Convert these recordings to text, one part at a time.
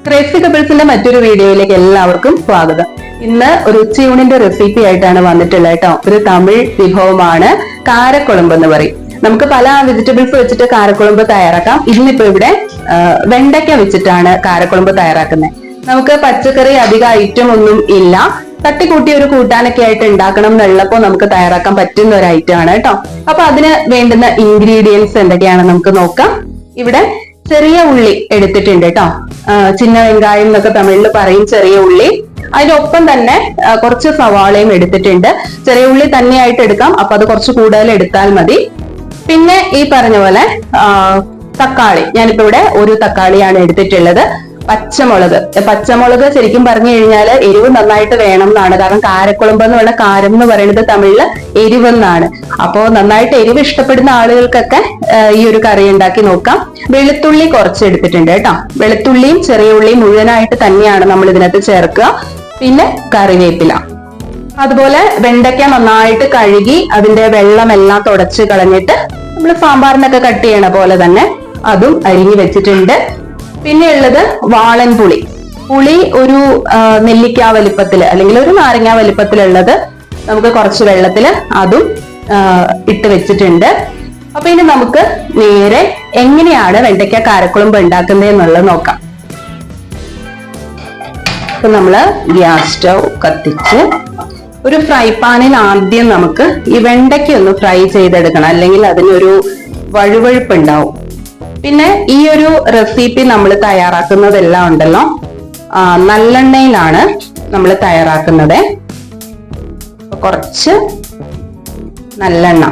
Crazy കപ്പിൾസിന്റെ മറ്റൊരു വീഡിയോയിലേക്ക് എല്ലാവർക്കും സ്വാഗതം. ഇന്ന് ഒരു ഉച്ചയൂണിന്റെ റെസിപ്പി ആയിട്ടാണ് വന്നിട്ടുള്ളത് കേട്ടോ. ഒരു തമിഴ് വിഭവമാണ് കാരക്കുളമ്പ് എന്ന് പറയും. നമുക്ക് പല വെജിറ്റബിൾസ് വെച്ചിട്ട് കാരക്കുളമ്പ് തയ്യാറാക്കാം. ഇന്നിപ്പോ ഇവിടെ വെണ്ടയ്ക്ക വെച്ചിട്ടാണ് കാരക്കുളമ്പ് തയ്യാറാക്കുന്നത്. നമുക്ക് പച്ചക്കറി അധികം ഐറ്റം ഒന്നും ഇല്ല, തട്ടിക്കൂട്ടി ഒരു കൂട്ടാനൊക്കെ ആയിട്ട് ഉണ്ടാക്കണം എന്നുള്ളപ്പോ നമുക്ക് തയ്യാറാക്കാൻ പറ്റുന്ന ഒരു ഐറ്റം ആണ് കേട്ടോ. അപ്പൊ അതിന് വേണ്ടുന്ന ഇൻഗ്രീഡിയൻസ് എന്തൊക്കെയാണെന്ന് നമുക്ക് നോക്കാം. ഇവിടെ ചെറിയ ഉള്ളി എടുത്തിട്ടുണ്ട് കേട്ടോ. ചിന്ന വെങ്കായം എന്നൊക്കെ തമിഴിൽ പറയും ചെറിയ ഉള്ളി. അതിനൊപ്പം തന്നെ കുറച്ച് സവാളയും എടുത്തിട്ടുണ്ട്. ചെറിയ ഉള്ളി തന്നെയായിട്ട് എടുക്കാം, അപ്പൊ അത് കുറച്ച് കൂടുതൽ എടുത്താൽ മതി. പിന്നെ ഈ പറഞ്ഞ പോലെ തക്കാളി, ഞാനിപ്പോ ഇവിടെ ഒരു തക്കാളിയാണ് എടുത്തിട്ടുള്ളത്. പച്ചമുളക് ശരിക്കും പറഞ്ഞു കഴിഞ്ഞാൽ എരിവ് നന്നായിട്ട് വേണം എന്നാണ്. കാരണം കാരക്കുളമ്പ് എന്ന് പറഞ്ഞ കാരം എന്ന് പറയുന്നത് തമിഴില് എരിവെന്നാണ്. അപ്പോ നന്നായിട്ട് എരിവ് ഇഷ്ടപ്പെടുന്ന ആളുകൾക്കൊക്കെ ഈ ഒരു കറി ഉണ്ടാക്കി നോക്കാം. വെളുത്തുള്ളി കുറച്ച് എടുത്തിട്ടുണ്ട് കേട്ടോ. വെളുത്തുള്ളിയും ചെറിയ ഉള്ളിയും മുഴുവനായിട്ട് തന്നെയാണ് നമ്മൾ ഇതിനകത്ത് ചേർക്കുക. പിന്നെ കറിവേപ്പില, അതുപോലെ വെണ്ടയ്ക്ക നന്നായിട്ട് കഴുകി അതിന്റെ വെള്ളമെല്ലാം തുടച്ച് കളഞ്ഞിട്ട് നമ്മൾ സാമ്പാറിനൊക്കെ കട്ട് ചെയ്യണ പോലെ തന്നെ അതും അരിഞ്ഞു വെച്ചിട്ടുണ്ട്. പിന്നെ ഉള്ളത് വാളൻ പുളി. പുളി ഒരു നെല്ലിക്ക വലിപ്പത്തില് അല്ലെങ്കിൽ ഒരു നാരങ്ങ വലിപ്പത്തിലുള്ളത് നമുക്ക് കുറച്ച് വെള്ളത്തില് അതും ഇട്ട് വെച്ചിട്ടുണ്ട്. അപ്പൊ ഇനി നമുക്ക് നേരെ എങ്ങനെയാണ് വെണ്ടയ്ക്ക കാരക്കുളമ്പ് ഉണ്ടാക്കുന്നത് എന്നുള്ളത് നോക്കാം. അപ്പൊ നമ്മള് ഗ്യാസ് സ്റ്റൗ കത്തിച്ച് ഒരു ഫ്രൈ പാനിൽ ആദ്യം നമുക്ക് ഈ വെണ്ടയ്ക്ക ഒന്ന് ഫ്രൈ ചെയ്തെടുക്കണം, അല്ലെങ്കിൽ അതിനൊരു വഴുവഴുപ്പ് ഉണ്ടാവും. പിന്നെ ഈ ഒരു റെസിപ്പി നമ്മൾ തയ്യാറാക്കുന്നതെല്ലാം ഉണ്ടല്ലോ നല്ലെണ്ണയിലാണ് നമ്മൾ തയ്യാറാക്കുന്നത്. കുറച്ച് നല്ലെണ്ണ,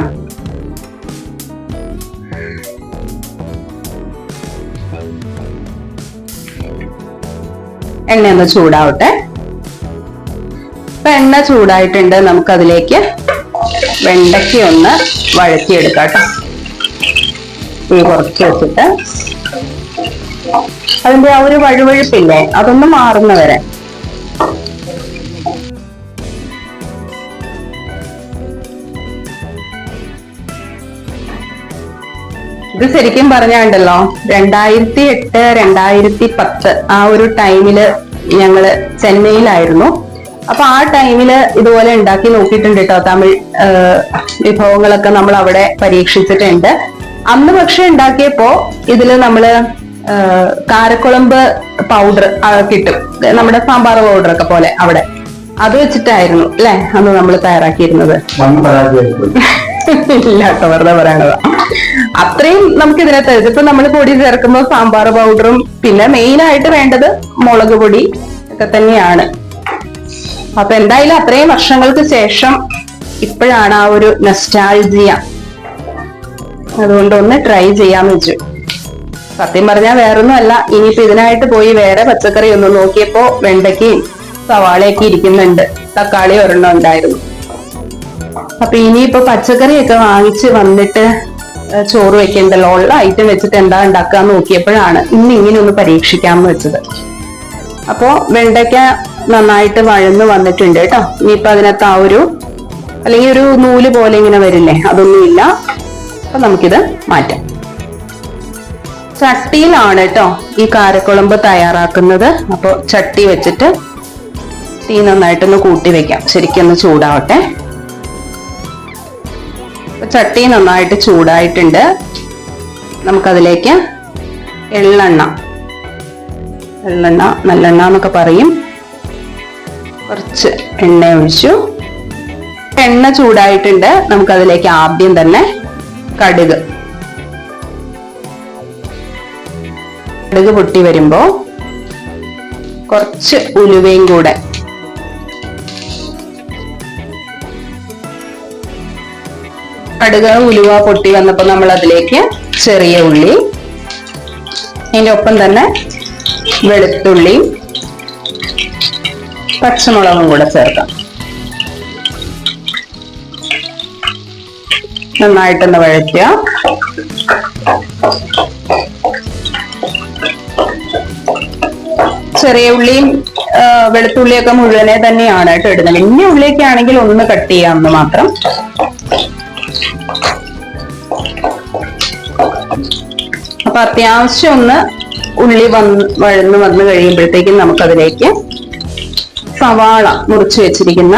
എണ്ണ ഒന്ന് ചൂടാവട്ടെ. ഇപ്പൊ എണ്ണ ചൂടായിട്ടുണ്ട്, നമുക്കതിലേക്ക് വെണ്ടയ്ക്ക ഒന്ന് വഴറ്റിയെടുക്കാം കേട്ടോ. തീ കുറച്ച് വെച്ചിട്ട് അതിന്റെ ആ ഒരു വഴുവഴുപ്പില്ലേ അതൊന്ന് മാറുന്ന വരെ. ഇത് ശരിക്കും പറഞ്ഞാണ്ടല്ലോ 2008 2010 ആ ഒരു ടൈമില് ഞങ്ങള് ചെന്നൈയിലായിരുന്നു. അപ്പൊ ആ ടൈമില് ഇതുപോലെ ഉണ്ടാക്കി നോക്കിയിട്ടുണ്ട് കേട്ടോ. തമിഴ് വിഭവങ്ങളൊക്കെ നമ്മൾ അവിടെ പരീക്ഷിച്ചിട്ടുണ്ട്. അന്ന് പക്ഷെ ഉണ്ടാക്കിയപ്പോ ഇതില് നമ്മള് കാരക്കുളമ്പ് പൗഡർ കിട്ടും, നമ്മുടെ സാമ്പാർ പൗഡർ ഒക്കെ പോലെ അവിടെ അത് വെച്ചിട്ടായിരുന്നു അല്ലെ അന്ന് നമ്മൾ തയ്യാറാക്കിയിരുന്നത്. ഇല്ല കേട്ടോ, വെറുതെ പറയണതാ. അത്രയും നമുക്ക് ഇതിനകത്ത് ഇതിപ്പോ നമ്മൾ പൊടി ചേർക്കുമ്പോൾ സാമ്പാർ പൗഡറും പിന്നെ മെയിൻ ആയിട്ട് വേണ്ടത് മുളക് പൊടി ഒക്കെ തന്നെയാണ്. അപ്പൊ എന്തായാലും അത്രയും വർഷങ്ങൾക്ക് ശേഷം ഇപ്പോഴാണ് ആ ഒരു നൊസ്റ്റാൾജിയ, അതുകൊണ്ട് ഒന്ന് ട്രൈ ചെയ്യാന്ന് വെച്ചു. സത്യം പറഞ്ഞാൽ വേറൊന്നും അല്ല, ഇനിയിപ്പോ ഇതിനായിട്ട് പോയി വേറെ പച്ചക്കറി ഒന്ന് നോക്കിയപ്പോ വെണ്ടയ്ക്കയും സവാളയൊക്കെ ഇരിക്കുന്നുണ്ട്, തക്കാളി ഒരെണ്ണം ഉണ്ടായിരുന്നു. അപ്പൊ ഇനിയിപ്പോ പച്ചക്കറിയൊക്കെ വാങ്ങിച്ച് വന്നിട്ട് ചോറ് വെക്കണ്ടല്ലോ, ഉള്ള ഐറ്റം വെച്ചിട്ട് എന്താ ഉണ്ടാക്കാന്ന് നോക്കിയപ്പോഴാണ് ഇന്ന് ഇങ്ങനെ ഒന്ന് പരീക്ഷിക്കാമെന്ന് വെച്ചത്. അപ്പോ വെണ്ടയ്ക്ക നന്നായിട്ട് വഴന്ന് വന്നിട്ടുണ്ട് കേട്ടോ. ഇനിയിപ്പോ അതിനകത്ത് ആ ഒരു അല്ലെങ്കിൽ ഒരു നൂല് പോലെ ഇങ്ങനെ വരില്ലേ, അതൊന്നുമില്ല. അപ്പൊ നമുക്കിത് മാറ്റാം. ചട്ടിയിലാണ് കേട്ടോ ഈ കാരക്കുളമ്പ് തയ്യാറാക്കുന്നത്. അപ്പൊ ചട്ടി വെച്ചിട്ട് തീ നന്നായിട്ടൊന്ന് കൂട്ടി വെക്കാം, ശരിക്കൊന്ന് ചൂടാവട്ടെ. ചട്ടി നന്നായിട്ട് ചൂടായിട്ടുണ്ട്. നമുക്കതിലേക്ക് എള്ളെണ്ണ നല്ലെണ്ണ എന്നൊക്കെ പറയും, കുറച്ച് എണ്ണ ഒഴിച്ചു. എണ്ണ ചൂടായിട്ടുണ്ട്. നമുക്കതിലേക്ക് ആദ്യം തന്നെ കടുക് പൊട്ടി വരുമ്പോ കുറച്ച് ഉലുവയും കൂടെ, കടുക് ഉലുവ പൊട്ടി വന്നപ്പോ നമ്മൾ അതിലേക്ക് ചെറിയ ഉള്ളി, അതിന്റെ ഒപ്പം തന്നെ വെളുത്തുള്ളിയും പച്ചമുളകും കൂടെ ചേർക്കാം. നന്നായിട്ടൊന്ന് വഴറ്റുക. ചെറിയ ഉള്ളിയും വെളുത്തുള്ളിയൊക്കെ മുഴുവനെ തന്നെയാണ് കേട്ടോ ഇടുന്നത്. വലിയ ഉള്ളിയൊക്കെ ആണെങ്കിൽ ഒന്ന് കട്ട് ചെയ്യാമെന്ന് മാത്രം. അപ്പൊ അത്യാവശ്യം ഒന്ന് ഉള്ളി വഴന്ന് കഴിയുമ്പോഴത്തേക്കും നമുക്കതിലേക്ക് സവാള മുറിച്ച് വെച്ചിരിക്കുന്ന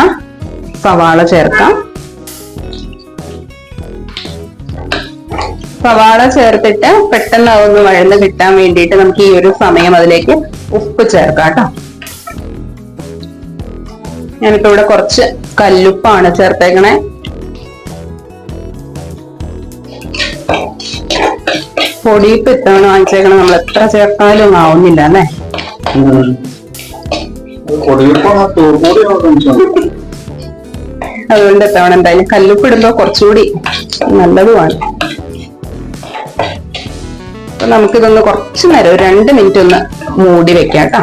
സവാള ചേർക്കാം. സവാള ചേർത്തിട്ട് പെട്ടെന്ന് അതൊന്ന് വഴന്ന് കിട്ടാൻ വേണ്ടിയിട്ട് നമുക്ക് ഈ ഒരു സമയം അതിലേക്ക് ഉപ്പ് ചേർക്കാം കേട്ടോ. ഞാനിപ്പോ ഇവിടെ കുറച്ച് കല്ലുപ്പാണ് ചേർത്തേക്കണേ. പൊടിയിപ്പ് ഇത്തവണ വാങ്ങിച്ചേക്കണം. നമ്മൾ എത്ര ചേർത്താലും ആവുന്നില്ല അല്ലേ? അതുകൊണ്ട് എത്തവണ എന്തായാലും കല്ലുപ്പ് ഇടുമ്പോ കുറച്ചുകൂടി നല്ലതുമാണ്. അപ്പൊ നമുക്കിതൊന്ന് കുറച്ചു നേരം ഒരു 2 മിനിറ്റ് ഒന്ന് മൂടി വെക്കാം കേട്ടോ.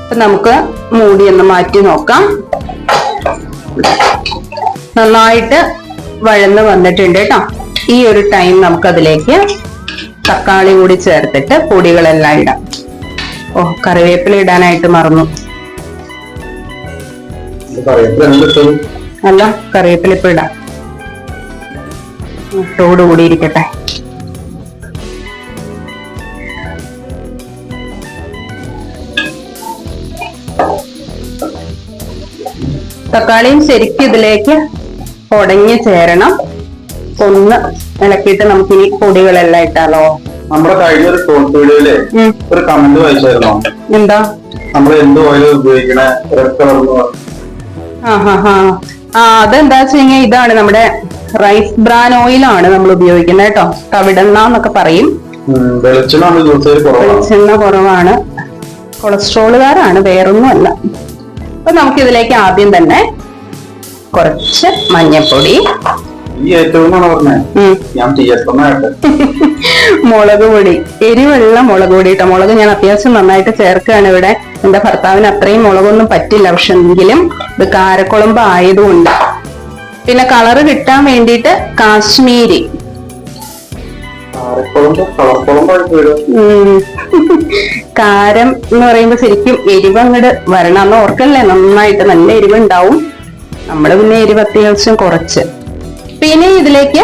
അപ്പൊ നമുക്ക് മൂടി ഒന്ന് മാറ്റി നോക്കാം. നന്നായിട്ട് വഴന്ന് വന്നിട്ടുണ്ട് കേട്ടോ. ഈ ഒരു ടൈം നമുക്ക് അതിലേക്ക് തക്കാളി കൂടി ചേർത്തിട്ട് പൊടികളെല്ലാം ഇടാം. കറിവേപ്പില ഇടാനായിട്ട് മറന്നു. അല്ല, കറിവേപ്പില ഇപ്പൊ ഇടാം. കൂടി ഇരിക്കട്ടെ. തക്കാളിയും ശരിക്കും ഇതിലേക്ക് ഉടഞ്ഞ് ചേരണം. ഒന്ന് ഇളക്കിയിട്ട് നമുക്കിനി പൊടികളെല്ലാം ഇട്ടാലോ? നമ്മുടെ കഴിഞ്ഞ ഒരു ഷോർട്ട് വീഡിയോയില് ഒരു കമന്റ് വായിച്ചായിരുന്നോ? എന്താ? നമ്മൾ എന്ത് ഓയിൽ ഉപയോഗിക്കണേ? അതെന്താ വെച്ച് കഴിഞ്ഞാൽ ഇതാണ് നമ്മുടെ റൈസ് ബ്രാൻ ഓയിലാണ് നമ്മൾ ഉപയോഗിക്കുന്നത് കേട്ടോ. തവിടെണ്ണ എന്നൊക്കെ പറയും. വെളിച്ചെണ്ണ കുറവാണ്. കൊളസ്ട്രോളുകാരാണ്, വേറൊന്നും അല്ല. അപ്പൊ നമുക്ക് ഇതിലേക്ക് ആദ്യം തന്നെ കുറച്ച് മഞ്ഞൾപ്പൊടി, മുളക് പൊടി, എരിവെള്ള മുളക് പൊടി കേട്ടോ. മുളക് ഞാൻ അത്യാവശ്യം നന്നായിട്ട് ചേർക്കുകയാണ് ഇവിടെ. എന്റെ ഭർത്താവിന് അത്രയും മുളകൊന്നും പറ്റില്ല, പക്ഷെ എങ്കിലും ഇത് കാരക്കുളമ്പ് ആയതുകൊണ്ട്. പിന്നെ കളറ് കിട്ടാൻ വേണ്ടിയിട്ട് കാശ്മീരി. കാരം എന്ന് പറയുമ്പോ ശരിക്കും എരിവ് അങ്ങോട്ട് വരണം എന്ന് ഓർക്കല്ലേ. നന്നായിട്ട് നല്ല എരിവ് ഉണ്ടാവും. നമ്മള് പിന്നെ എരിവ് അത്യാവശ്യം കുറച്ച്. പിന്നെ ഇതിലേക്ക്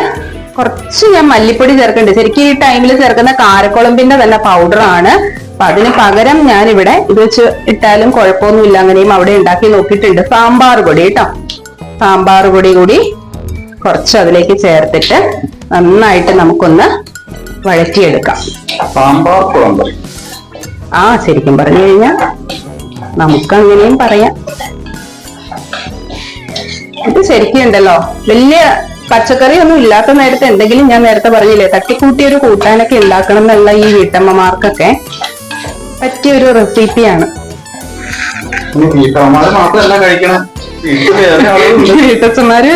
കുറച്ച് ഞാൻ മല്ലിപ്പൊടി ചേർക്കുന്നുണ്ട്. ശരിക്കും ഈ ടൈമിൽ ചേർക്കുന്ന കാരക്കുളമ്പിന്റെ തന്നെ പൗഡറാണ്. അപ്പൊ അതിന് പകരം ഞാൻ ഇവിടെ ഇത് വെച്ച് ഇട്ടാലും കുഴപ്പമൊന്നുമില്ല. അങ്ങനെയും അവിടെ ഉണ്ടാക്കി നോക്കിയിട്ടുണ്ട്. സാമ്പാർ പൊടി കേട്ടോ. സാമ്പാർ പൊടി കൂടി കുറച്ച് അതിലേക്ക് ചേർത്തിട്ട് നന്നായിട്ട് നമുക്കൊന്ന് വഴറ്റിയെടുക്കാം. സാമ്പാർ കുളമ്പ്. ശരിക്കും പറഞ്ഞു കഴിഞ്ഞാൽ നമുക്ക് അങ്ങനെയും പറയാം. ഇത് ശരിക്കും ഉണ്ടല്ലോ, വലിയ പച്ചക്കറി ഒന്നും ഇല്ലാത്ത നേരത്തെ എന്തെങ്കിലും, ഞാൻ നേരത്തെ പറഞ്ഞില്ലേ, തട്ടിക്കൂട്ടിയൊരു കൂട്ടാനൊക്കെ ഉണ്ടാക്കണം എന്നുള്ള ഈ വീട്ടമ്മമാർക്കൊക്കെ പറ്റിയൊരു റെസിപ്പിയാണ്. വീട്ടമ്മമാരും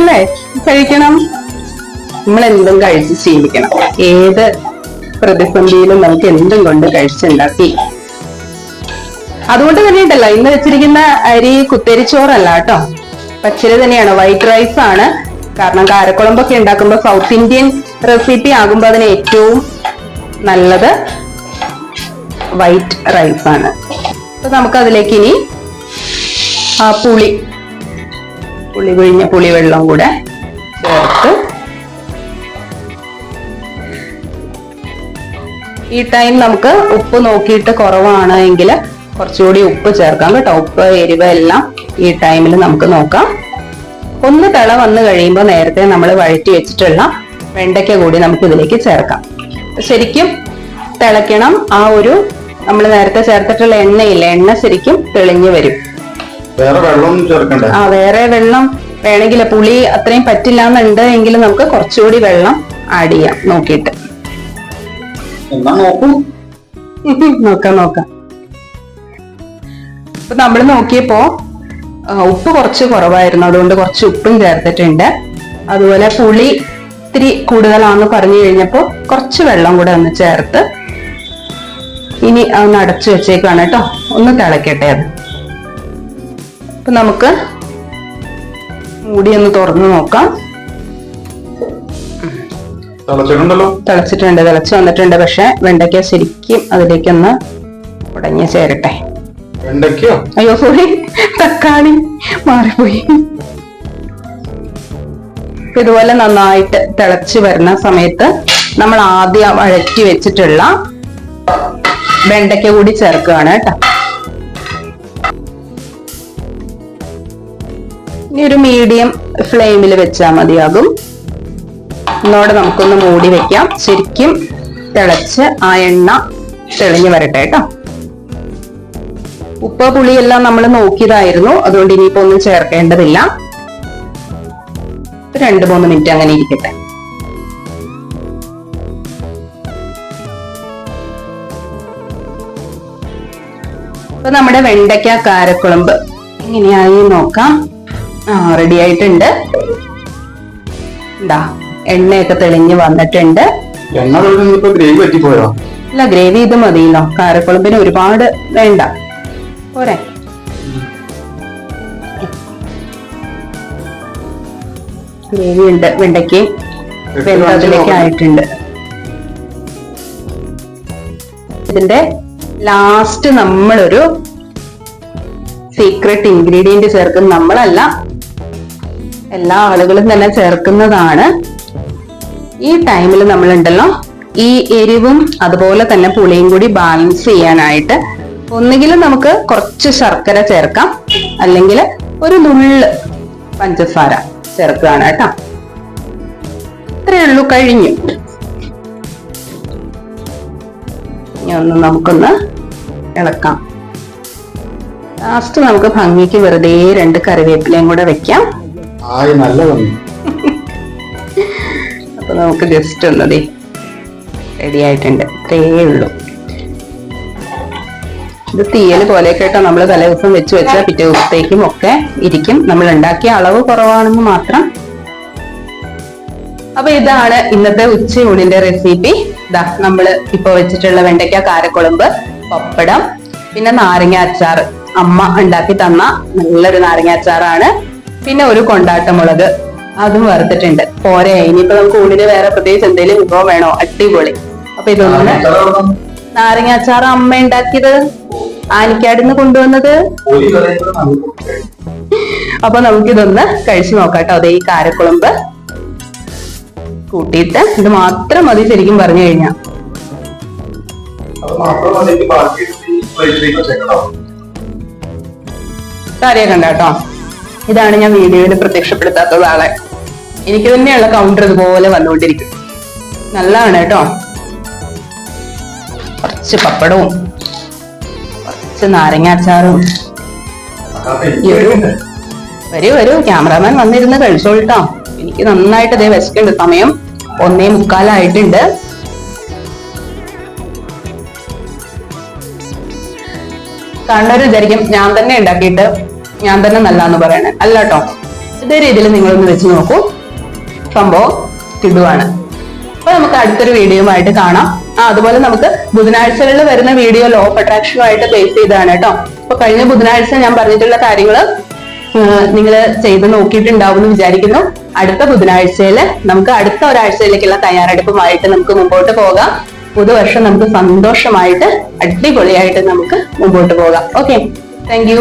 അല്ലേ കഴിക്കണം. നമ്മൾ എന്തും കഴിച്ച് ശീലിക്കണം. ഏത് പ്രതിസന്ധിയിലും നമുക്ക് എന്തും കൊണ്ട് കഴിച്ചുണ്ടാക്കി. അതുകൊണ്ട് തന്നെ ഉണ്ടല്ലോ, ഇന്ന് വെച്ചിരിക്കുന്ന അരി കുത്തരിച്ചോറല്ല കേട്ടോ, പച്ചരി തന്നെയാണ്. വൈറ്റ് റൈസ് ആണ്. കാരണം കാരക്കുളമ്പൊക്കെ ഉണ്ടാക്കുമ്പോൾ സൗത്ത് ഇന്ത്യൻ റെസിപ്പി ആകുമ്പോൾ അതിന് ഏറ്റവും നല്ലത് വൈറ്റ് റൈസ് ആണ്. അപ്പൊ നമുക്ക് അതിലേക്ക് ഇനി പുളി പിഴിഞ്ഞ പുളിവെള്ളം കൂടെ ചേർത്ത് ഈ ടൈം നമുക്ക് ഉപ്പ് നോക്കിയിട്ട് കുറവാണ് എങ്കിൽ കുറച്ചുകൂടി ഉപ്പ് ചേർക്കാം കേട്ടോ. ഉപ്പ് എരിവ് എല്ലാം ഈ ടൈമിൽ നമുക്ക് നോക്കാം. ഒന്ന് തിള വന്നു കഴിയുമ്പോൾ നേരത്തെ നമ്മൾ വഴറ്റി വെച്ചിട്ടുള്ള വെണ്ടയ്ക്ക കൂടി നമുക്ക് ഇതിലേക്ക് ചേർക്കാം. ശരിക്കും തിളയ്ക്കണം. നമ്മൾ നേരത്തെ ചേർത്തിട്ടുള്ള എണ്ണയില്ലേ, എണ്ണ ശരിക്കും തെളിഞ്ഞു വരും. വേറെ വെള്ളം വേണമെങ്കിൽ, പുളി അത്രയും പറ്റില്ല എന്നുണ്ട് എങ്കിൽ നമുക്ക് കുറച്ചുകൂടി വെള്ളം ആഡ് ചെയ്യാം നോക്കിയിട്ട്. നോക്കാം. അപ്പൊ നമ്മൾ നോക്കിയപ്പോ ഉപ്പ് കുറച്ച് കുറവായിരുന്നു, അതുകൊണ്ട് കുറച്ച് ഉപ്പും ചേർത്തിട്ടുണ്ട്. അതുപോലെ പുളി ഇത്തിരി കൂടുതലാണെന്ന് പറഞ്ഞു കഴിഞ്ഞപ്പോ കുറച്ച് വെള്ളം കൂടെ ഒന്ന് ചേർത്ത് ഇനി അതൊന്ന് അടച്ചു വെച്ചേക്കാണ് കേട്ടോ. ഒന്ന് തിളക്കട്ടെ അത്. അപ്പൊ നമുക്ക് മൂടി ഒന്ന് തുറന്നു നോക്കാം. തിളച്ചിട്ടുണ്ട്, തിളച്ചു വന്നിട്ടുണ്ട്. പക്ഷെ വെണ്ടയ്ക്ക ശരിക്കും അതിലേക്കൊന്ന് ഉടഞ്ഞ് ചേരട്ടെ. അയ്യോ സോറി, തക്കാളി മാറിപ്പോയി. ഇതുപോലെ നന്നായിട്ട് തിളച്ച് വരുന്ന സമയത്ത് നമ്മൾ ആദ്യം വഴറ്റി വെച്ചിട്ടുള്ള വെണ്ടയ്ക്ക കൂടി ചേർക്കുകയാണ് കേട്ടോ. ഇനി ഒരു മീഡിയം ഫ്ലെയിമിൽ വെച്ചാൽ മതിയാകും. ഒന്നോടെ നമുക്കൊന്ന് മൂടി വെക്കാം. ശരിക്കും തിളച്ച് ആ എണ്ണ തെളിഞ്ഞു വരട്ടെ കേട്ടോ. ഉപ്പ് പുളിയെല്ലാം നമ്മൾ നോക്കിയതായിരുന്നു, അതുകൊണ്ട് ഇനിയിപ്പോ ഒന്നും ചേർക്കേണ്ടതില്ല. 2-3 മിനിറ്റ് അങ്ങനെ ഇരിക്കട്ടെ. അപ്പൊ നമ്മുടെ വെണ്ടയ്ക്ക കാരക്കുളമ്പ് എങ്ങനെയായി നോക്കാം. റെഡി ആയിട്ടുണ്ട്. എന്താ എണ്ണയൊക്കെ തെളിഞ്ഞ് വന്നിട്ടുണ്ട്. ഗ്രേവി പറ്റിപ്പോയോ? അല്ല, ഗ്രേവി ഇത് മതിയല്ലോ. കാരക്കുളമ്പിന് ഒരുപാട് വേണ്ട, പോരെ. ഗ്രേവി ഉണ്ട്, വെണ്ടയ്ക്ക് വെന്തതിലേക്ക് ആയിട്ടുണ്ട്. ഇതിന്റെ ലാസ്റ്റ് നമ്മളൊരു സീക്രട്ട് ഇൻഗ്രീഡിയന്റ് ചേർക്കുന്ന നമ്മളല്ല, എല്ലാ ആളുകളും തന്നെ ചേർക്കുന്നതാണ്. ഈ ടൈമിൽ നമ്മളുണ്ടല്ലോ ഈ എരിവും അതുപോലെ തന്നെ പുളിയും കൂടി ബാലൻസ് ചെയ്യാനായിട്ട് ഒന്നുകിലും നമുക്ക് കുറച്ച് ശർക്കര ചേർക്കാം, അല്ലെങ്കിൽ ഒരു നുള്ള് പഞ്ചസാര ചേർക്കുകയാണ് കേട്ടോ. ഇത്രയേ ഉള്ളൂ, കഴിഞ്ഞു. ഇനി ഒന്ന് നമുക്കൊന്ന് ഇളക്കാം. ലാസ്റ്റ് നമുക്ക് ഭംഗിക്ക് വെറുതെ 2 കറിവേപ്പിലയും കൂടെ വെക്കാം. അപ്പൊ നമുക്ക് ജസ്റ്റ് ഒന്നതേ റെഡി ആയിട്ടുണ്ട്. ഇത്രയേ ഉള്ളൂ. ഇത് തീയൽ പോലെ കേട്ടോ. നമ്മൾ തലേദിവസം വെച്ച് വെച്ചാൽ പിറ്റേ ദിവസത്തേക്കും ഒക്കെ ഇരിക്കും. നമ്മൾ ഉണ്ടാക്കിയ അളവ് കുറവാണെന്ന് മാത്രം. അപ്പൊ ഇതാണ് ഇന്നത്തെ ഉച്ചയൂണിന്റെ റെസിപ്പി. ഇതാ നമ്മൾ ഇപ്പൊ വെച്ചിട്ടുള്ള വെണ്ടയ്ക്ക കാരക്കുളമ്പ്, പപ്പടം, പിന്നെ നാരങ്ങ അച്ചാർ. അമ്മ ഉണ്ടാക്കി തന്ന നല്ലൊരു നാരങ്ങ അച്ചാറാണ്. പിന്നെ ഒരു കൊണ്ടാട്ടമുളക്, അതും വറുത്തിട്ടുണ്ട്. പോരെ, ഇനിയിപ്പോ നമുക്ക് ഊണിന് വേറെ പ്രത്യേകിച്ച് എന്തെങ്കിലും വിഭവം വേണോ? അടിപൊളി. അപ്പൊ ഇതൊന്ന് നാരങ്ങ അച്ചാർ അമ്മ ഉണ്ടാക്കിയത്, ആനിക്കാടിന്ന് കൊണ്ടുവന്നത്. അപ്പൊ നമുക്കിതൊന്ന് കഴിച്ചു നോക്കാം കേട്ടോ. അതേ ഈ കാരക്കുളമ്പ് കൂട്ടിയിട്ട് ഇത് മാത്രം മതി ശരിക്കും പറഞ്ഞു കഴിഞ്ഞാ. കാര്യം കണ്ട കേട്ടോ. ഇതാണ് ഞാൻ വീഡിയോയിൽ പ്രത്യക്ഷപ്പെടുത്താത്തത് ആളെ. എനിക്ക് തന്നെയുള്ള കൗണ്ടർ ഇതുപോലെ വന്നുകൊണ്ടിരിക്കും. നല്ലതാണ് കേട്ടോ. കുറച്ച് പപ്പടവും കുറച്ച് നാരങ്ങ അച്ചാറും. വരൂ ക്യാമറാമാൻ വന്നിരുന്ന് കഴിച്ചോളിട്ടോ. എനിക്ക് നന്നായിട്ട് ഇതേ വിശക്കുണ്ട്. സമയം 1:45 കാണുന്നവർ വിചാരിക്കും ഞാൻ തന്നെ ഉണ്ടാക്കിയിട്ട് ഞാൻ തന്നെ നല്ലാന്ന് പറയണേ. അല്ല കേട്ടോ, ഇതേ രീതിയിൽ നിങ്ങളൊന്ന് വെച്ച് നോക്കൂ. സംഭവം കിടുവാണ്. അപ്പൊ നമുക്ക് അടുത്തൊരു വീഡിയോയുമായിട്ട് കാണാം. അതുപോലെ നമുക്ക് ബുധനാഴ്ചകളിൽ വരുന്ന വീഡിയോ ലോ ഓഫ് അട്രാക്ഷനുമായിട്ട് ബേസ് ചെയ്താണ് കേട്ടോ. അപ്പൊ കഴിഞ്ഞ ബുധനാഴ്ച ഞാൻ പറഞ്ഞിട്ടുള്ള കാര്യങ്ങള് നിങ്ങൾ ചെയ്ത് നോക്കിയിട്ടുണ്ടാവും എന്ന് വിചാരിക്കുന്നു. അടുത്ത ബുധനാഴ്ചയില് നമുക്ക് അടുത്ത ഒരാഴ്ചയിലേക്കുള്ള തയ്യാറെടുപ്പുമായിട്ട് നമുക്ക് മുമ്പോട്ട് പോകാം. പുതുവർഷം നമുക്ക് സന്തോഷമായിട്ട് അടിപൊളിയായിട്ട് നമുക്ക് മുമ്പോട്ട് പോകാം. Okay, thank you.